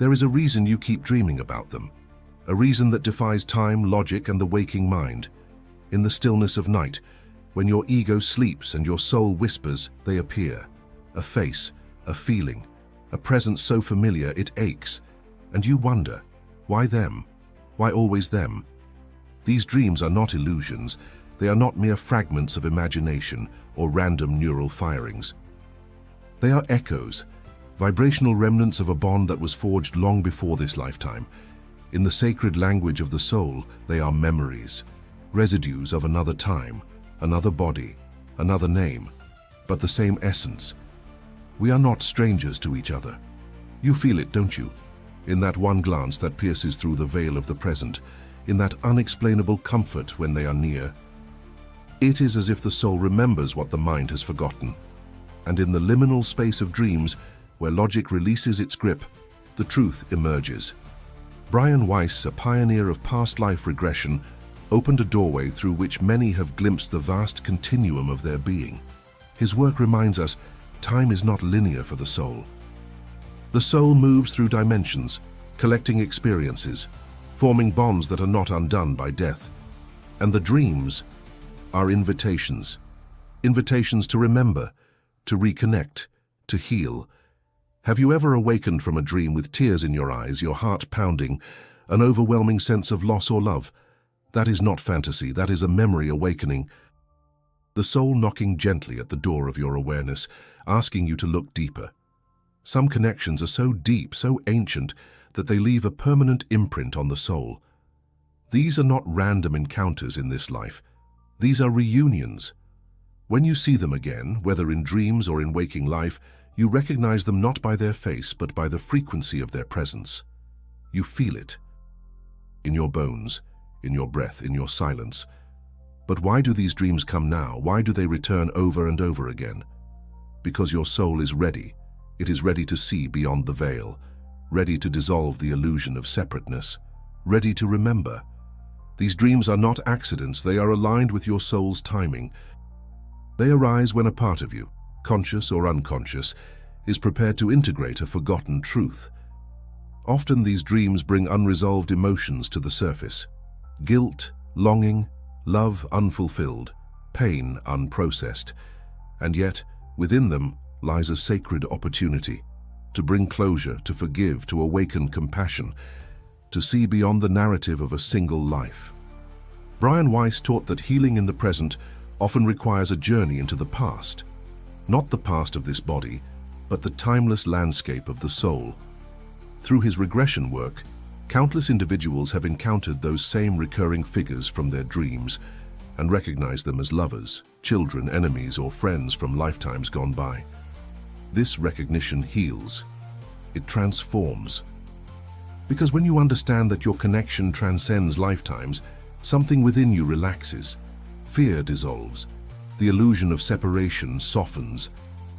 There is a reason you keep dreaming about them, a reason that defies time, logic, and the waking mind. In the stillness of night, when your ego sleeps and your soul whispers, they appear. A face, a feeling, a presence so familiar it aches, and you wonder, why them? Why always them? These dreams are not illusions. They are not mere fragments of imagination or random neural firings. They are echoes, vibrational remnants of a bond that was forged long before this lifetime. In the sacred language of the soul, they are memories, residues of another time, another body, another name, but the same essence. We are not strangers to each other. You feel it, don't you? In that one glance that pierces through the veil of the present, in that unexplainable comfort when they are near. It is as if the soul remembers what the mind has forgotten. And in the liminal space of dreams, where logic releases its grip, the truth emerges. Weiss, a pioneer of past life regression, opened a doorway through which many have glimpsed the vast continuum of their being. His work reminds us, time is not linear for the soul. The soul moves through dimensions, collecting experiences, forming bonds that are not undone by death. And the dreams are invitations. Invitations to remember, to reconnect, to heal. Have you ever awakened from a dream with tears in your eyes, your heart pounding, an overwhelming sense of loss or love? That is not fantasy, that is a memory awakening. The soul knocking gently at the door of your awareness, asking you to look deeper. Some connections are so deep, so ancient, that they leave a permanent imprint on the soul. These are not random encounters in this life. These are reunions. When you see them again, whether in dreams or in waking life, you recognize them not by their face, but by the frequency of their presence. You feel it. In your bones, in your breath, in your silence. But why do these dreams come now? Why do they return over and over again? Because your soul is ready. It is ready to see beyond the veil, ready to dissolve the illusion of separateness, ready to remember. These dreams are not accidents, they are aligned with your soul's timing. They arise when a part of you, conscious or unconscious, is prepared to integrate a forgotten truth. Often these dreams bring unresolved emotions to the surface. Guilt, longing, love unfulfilled, pain unprocessed. And yet, within them lies a sacred opportunity to bring closure, to forgive, to awaken compassion, to see beyond the narrative of a single life. Weiss taught that healing in the present often requires a journey into the past. Not the past of this body, but the timeless landscape of the soul. Through his regression work, countless individuals have encountered those same recurring figures from their dreams and recognized them as lovers, children, enemies, or friends from lifetimes gone by. This recognition heals. It transforms. Because when you understand that your connection transcends lifetimes, something within you relaxes, fear dissolves, the illusion of separation softens,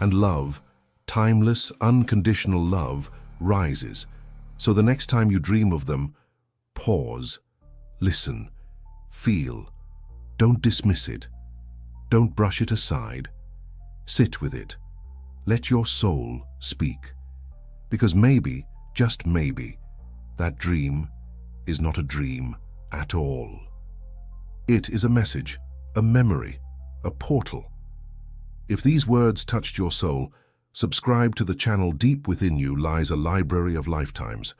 and love, timeless, unconditional love, rises. So the next time you dream of them, pause, listen, feel. Don't dismiss it. Don't brush it aside. Sit with it. Let your soul speak. Because maybe, just maybe, that dream is not a dream at all. It is a message, a memory, a portal. If these words touched your soul, subscribe to the channel. Deep within you lies a library of lifetimes.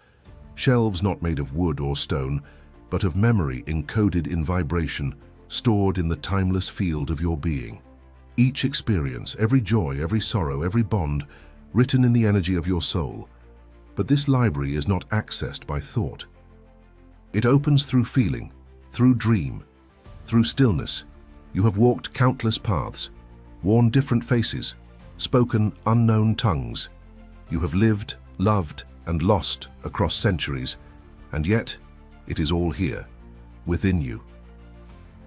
Shelves not made of wood or stone, but of memory encoded in vibration, stored in the timeless field of your being. Each experience, every joy, every sorrow, every bond, written in the energy of your soul. But this library is not accessed by thought. It opens through feeling, through dream, through stillness. You have walked countless paths, worn different faces, spoken unknown tongues. You have lived, loved, and lost across centuries, and yet it is all here, within you.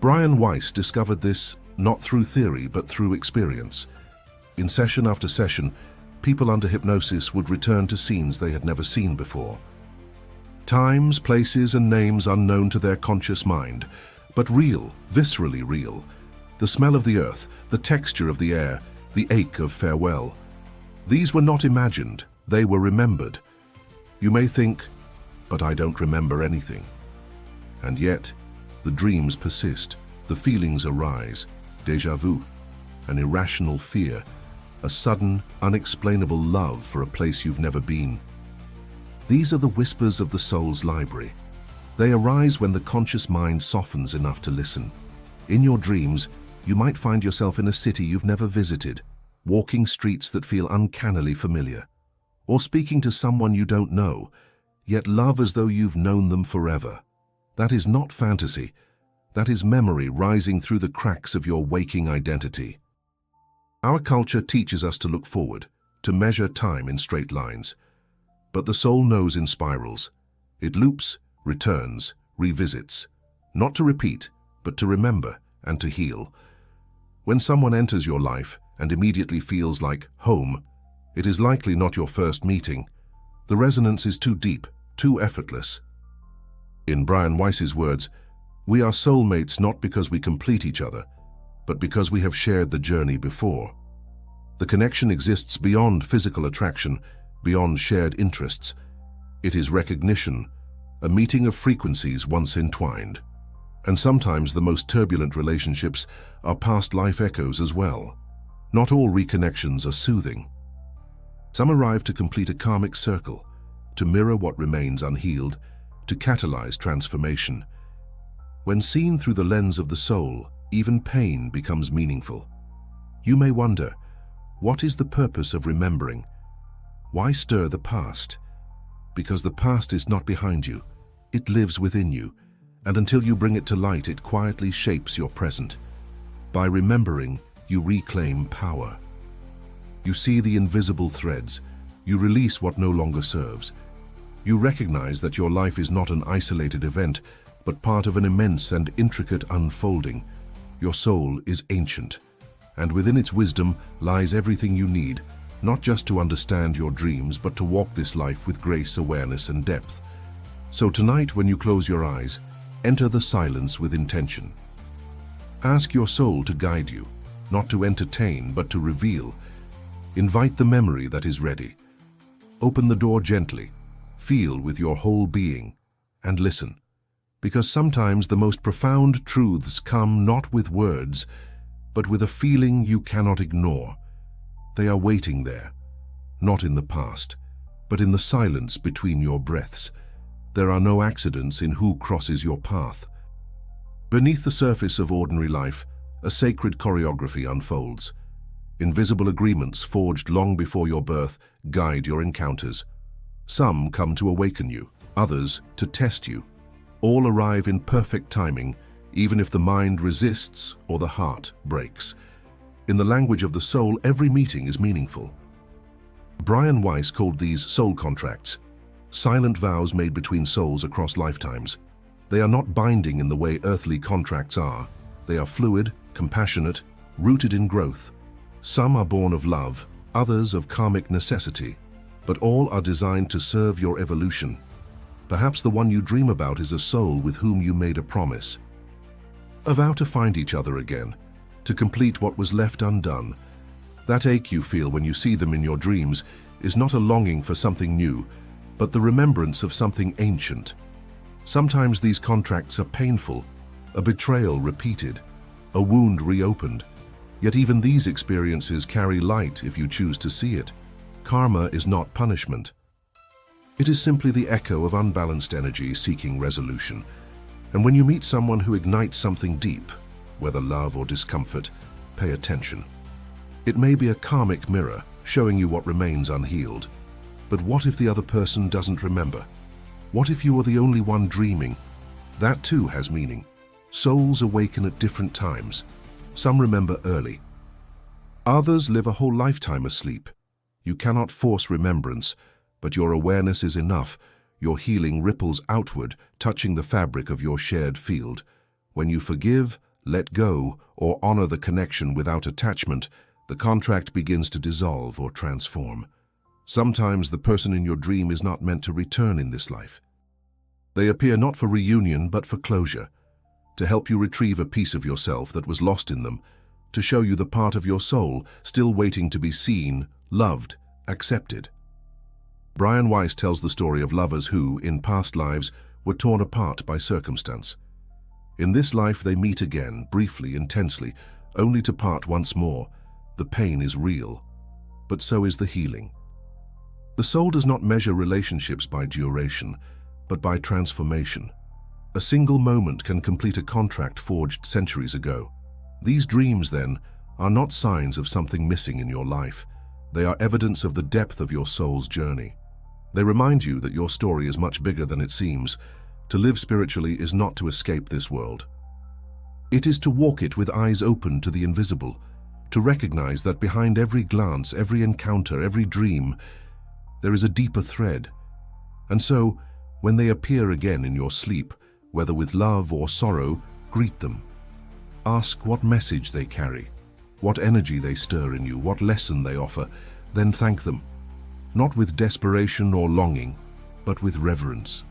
Weiss discovered this not through theory but through experience. In session after session, people under hypnosis would return to scenes they had never seen before. Times, places, and names unknown to their conscious mind, but real, viscerally real. The smell of the earth, the texture of the air, the ache of farewell. These were not imagined, they were remembered. You may think, but I don't remember anything. And yet, the dreams persist, the feelings arise, déjà vu, an irrational fear, a sudden, unexplainable love for a place you've never been. These are the whispers of the soul's library. They arise when the conscious mind softens enough to listen. In your dreams, you might find yourself in a city you've never visited, walking streets that feel uncannily familiar, or speaking to someone you don't know, yet love as though you've known them forever. That is not fantasy. That is memory rising through the cracks of your waking identity. Our culture teaches us to look forward, to measure time in straight lines. But the soul knows in spirals. It loops, returns, revisits, not to repeat, but to remember and to heal. When someone enters your life and immediately feels like home, it is likely not your first meeting. The resonance is too deep, too effortless. In Weiss's words, we are soulmates not because we complete each other, but because we have shared the journey before. The connection exists beyond physical attraction, beyond shared interests. It is recognition, a meeting of frequencies once entwined. And sometimes the most turbulent relationships are past life echoes as well. Not all reconnections are soothing. Some arrive to complete a karmic circle, to mirror what remains unhealed, to catalyze transformation. When seen through the lens of the soul, even pain becomes meaningful. You may wonder, what is the purpose of remembering? Why stir the past? Because the past is not behind you. It lives within you, and until you bring it to light, it quietly shapes your present. By remembering, you reclaim power. You see the invisible threads. You release what no longer serves. You recognize that your life is not an isolated event, but part of an immense and intricate unfolding. Your soul is ancient, and within its wisdom lies everything you need, not just to understand your dreams, but to walk this life with grace, awareness, and depth. So tonight, when you close your eyes, enter the silence with intention. Ask your soul to guide you, not to entertain, but to reveal. Invite the memory that is ready. Open the door gently, feel with your whole being, and listen. Because sometimes the most profound truths come not with words, but with a feeling you cannot ignore. They are waiting there, not in the past, but in the silence between your breaths. There are no accidents in who crosses your path. Beneath the surface of ordinary life, a sacred choreography unfolds. Invisible agreements forged long before your birth guide your encounters. Some come to awaken you, others to test you. All arrive in perfect timing, even if the mind resists or the heart breaks. In the language of the soul, every meeting is meaningful. Weiss called these soul contracts, silent vows made between souls across lifetimes. They are not binding in the way earthly contracts are. They are fluid, compassionate, rooted in growth. Some are born of love, others of karmic necessity, but all are designed to serve your evolution. Perhaps the one you dream about is a soul with whom you made a promise. A vow to find each other again, to complete what was left undone. That ache you feel when you see them in your dreams is not a longing for something new, but the remembrance of something ancient. Sometimes these contracts are painful, a betrayal repeated, a wound reopened. Yet even these experiences carry light if you choose to see it. Karma is not punishment. It is simply the echo of unbalanced energy seeking resolution. And when you meet someone who ignites something deep, whether love or discomfort, pay attention. It may be a karmic mirror showing you what remains unhealed. But what if the other person doesn't remember? What if you are the only one dreaming? That too has meaning. Souls awaken at different times. Some remember early. Others live a whole lifetime asleep. You cannot force remembrance, but your awareness is enough. Your healing ripples outward, touching the fabric of your shared field. When you forgive, let go, or honor the connection without attachment, the contract begins to dissolve or transform. Sometimes the person in your dream is not meant to return in this life. They appear not for reunion, but for closure, to help you retrieve a piece of yourself that was lost in them, to show you the part of your soul still waiting to be seen, loved, accepted. Weiss tells the story of lovers who, in past lives, were torn apart by circumstance. In this life they meet again, briefly, intensely, only to part once more. The pain is real, but so is the healing. The soul does not measure relationships by duration, but by transformation. A single moment can complete a contract forged centuries ago. These dreams, then, are not signs of something missing in your life. They are evidence of the depth of your soul's journey. They remind you that your story is much bigger than it seems. To live spiritually is not to escape this world. It is to walk it with eyes open to the invisible, to recognize that behind every glance, every encounter, every dream, there is a deeper thread. And so, when they appear again in your sleep, whether with love or sorrow, greet them. Ask what message they carry, what energy they stir in you, what lesson they offer, then thank them, not with desperation or longing, but with reverence.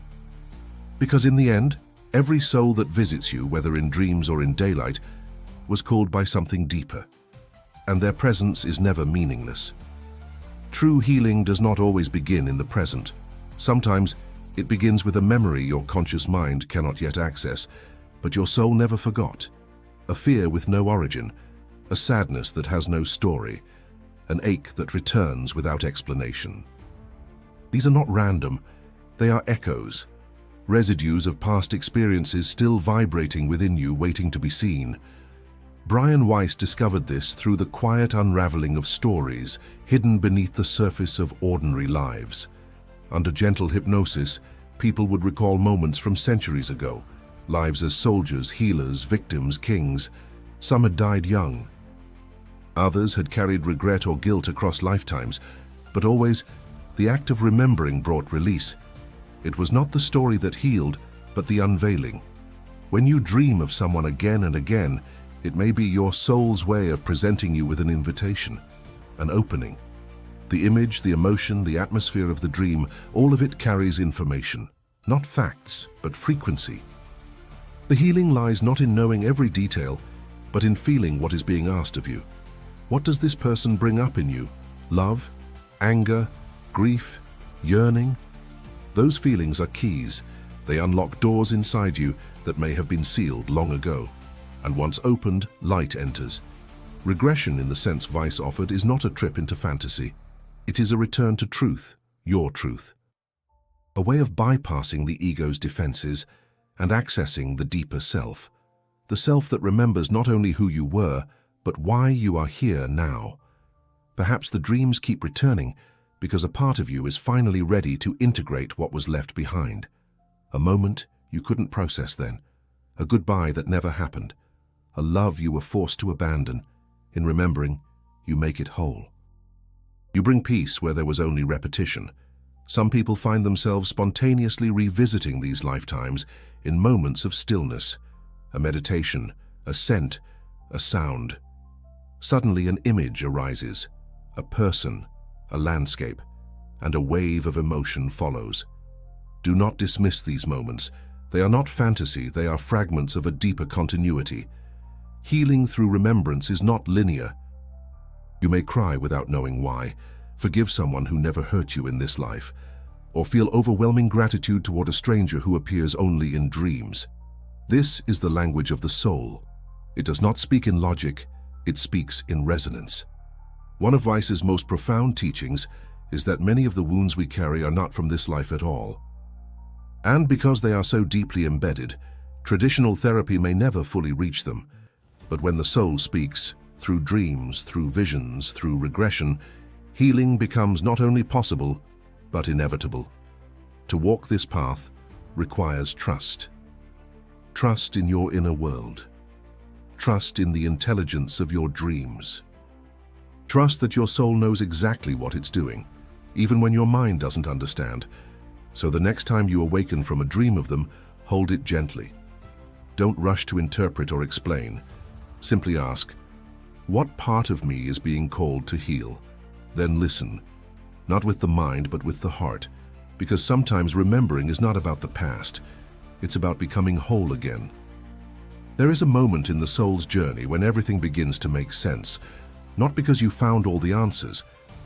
Because in the end, every soul that visits you, whether in dreams or in daylight, was called by something deeper, and their presence is never meaningless. True healing does not always begin in the present. Sometimes it begins with a memory your conscious mind cannot yet access, but your soul never forgot. A fear with no origin, a sadness that has no story, an ache that returns without explanation. These are not random, they are echoes, residues of past experiences still vibrating within you, waiting to be seen. Weiss discovered this through the quiet unraveling of stories hidden beneath the surface of ordinary lives. Under gentle hypnosis, people would recall moments from centuries ago, lives as soldiers, healers, victims, kings. Some had died young. Others had carried regret or guilt across lifetimes, but always the act of remembering brought release. It was not the story that healed, but the unveiling. When you dream of someone again and again, it may be your soul's way of presenting you with an invitation, an opening. The image, the emotion, the atmosphere of the dream, all of it carries information. Not facts, but frequency. The healing lies not in knowing every detail, but in feeling what is being asked of you. What does this person bring up in you? Love, anger, grief, yearning? Those feelings are keys. They unlock doors inside you that may have been sealed long ago. And once opened, light enters. Regression, in the sense Weiss offered, is not a trip into fantasy. It is a return to truth, your truth. A way of bypassing the ego's defenses and accessing the deeper self. The self that remembers not only who you were, but why you are here now. Perhaps the dreams keep returning because a part of you is finally ready to integrate what was left behind. A moment you couldn't process then. A goodbye that never happened. A love you were forced to abandon. In remembering, you make it whole. You bring peace where there was only repetition. Some people find themselves spontaneously revisiting these lifetimes in moments of stillness, a meditation, a scent, a sound. Suddenly an image arises, a person, a landscape, and a wave of emotion follows. Do not dismiss these moments. They are not fantasy, they are fragments of a deeper continuity. Healing through remembrance is not linear. You may cry without knowing why, forgive someone who never hurt you in this life, or feel overwhelming gratitude toward a stranger who appears only in dreams. This is the language of the soul. It does not speak in logic, it speaks in resonance. One of Weiss's most profound teachings is that many of the wounds we carry are not from this life at all. And because they are so deeply embedded, traditional therapy may never fully reach them. But when the soul speaks, through dreams, through visions, through regression, healing becomes not only possible, but inevitable. To walk this path requires trust. Trust in your inner world. Trust in the intelligence of your dreams. Trust that your soul knows exactly what it's doing, even when your mind doesn't understand. So the next time you awaken from a dream of them, hold it gently. Don't rush to interpret or explain. Simply ask, what part of me is being called to heal? Then listen, not with the mind but with the heart, because sometimes remembering is not about the past, it's about becoming whole again. There is a moment in the soul's journey when everything begins to make sense, not because you found all the answers,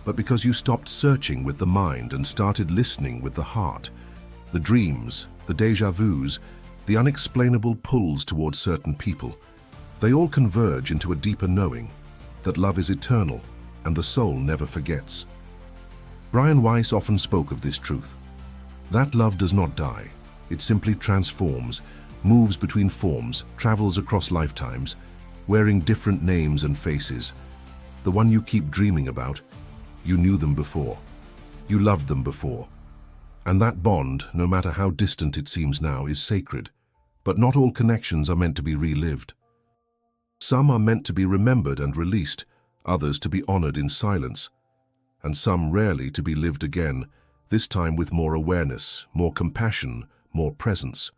but because you stopped searching with the mind and started listening with the heart. The dreams, the déjà vus, the unexplainable pulls towards certain people, they all converge into a deeper knowing that love is eternal and the soul never forgets. Brian Weiss often spoke of this truth. That love does not die. It simply transforms, moves between forms, travels across lifetimes, wearing different names and faces. The one you keep dreaming about, you knew them before. You loved them before. And that bond, no matter how distant it seems now, is sacred. But not all connections are meant to be relived. Some are meant to be remembered and released, others to be honored in silence, and some rarely to be lived again, this time with more awareness, more compassion, more presence.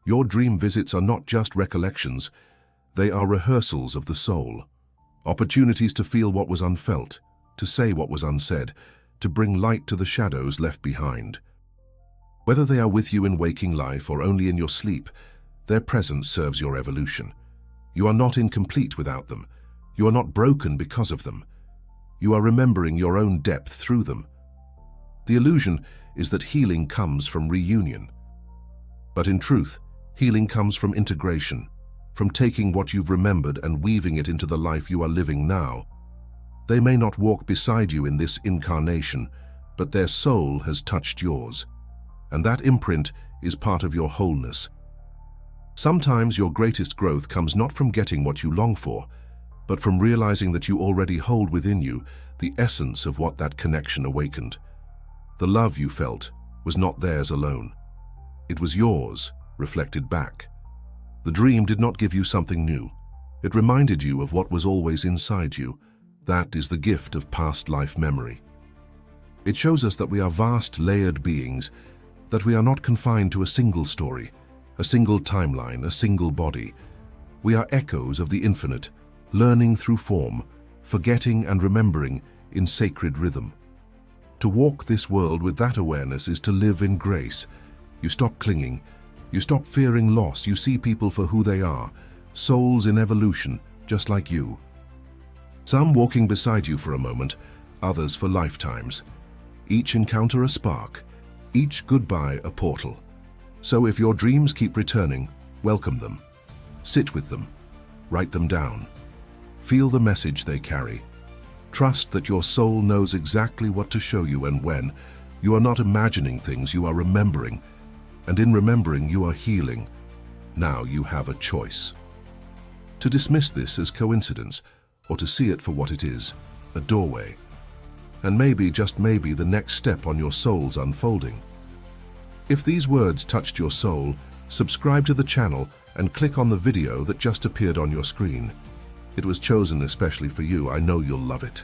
Your dream visits are not just recollections, they are rehearsals of the soul, opportunities to feel what was unfelt, to say what was unsaid, to bring light to the shadows left behind. Whether they are with you in waking life or only in your sleep, their presence serves your evolution. You are not incomplete without them. You are not broken because of them. You are remembering your own depth through them. The illusion is that healing comes from reunion. But in truth, healing comes from integration, from taking what you've remembered and weaving it into the life you are living now. They may not walk beside you in this incarnation, but their soul has touched yours, and that imprint is part of your wholeness. Sometimes your greatest growth comes not from getting what you long for, but from realizing that you already hold within you the essence of what that connection awakened. The love you felt was not theirs alone. It was yours, reflected back. The dream did not give you something new. It reminded you of what was always inside you. That is the gift of past life memory. It shows us that we are vast, layered beings, that we are not confined to a single story, a single timeline, a single body. We are echoes of the infinite, learning through form, forgetting and remembering in sacred rhythm. To walk this world with that awareness is to live in grace. You stop clinging, you stop fearing loss, you see people for who they are, souls in evolution, just like you. Some walking beside you for a moment, others for lifetimes. Each encounter a spark, each goodbye a portal. So if your dreams keep returning, welcome them. Sit with them. Write them down. Feel the message they carry. Trust that your soul knows exactly what to show you and when. You are not imagining things, you are remembering. And in remembering, you are healing. Now you have a choice. To dismiss this as coincidence, or to see it for what it is, a doorway. And maybe, just maybe, the next step on your soul's unfolding. If these words touched your soul, subscribe to the channel and click on the video that just appeared on your screen. It was chosen especially for you. I know you'll love it.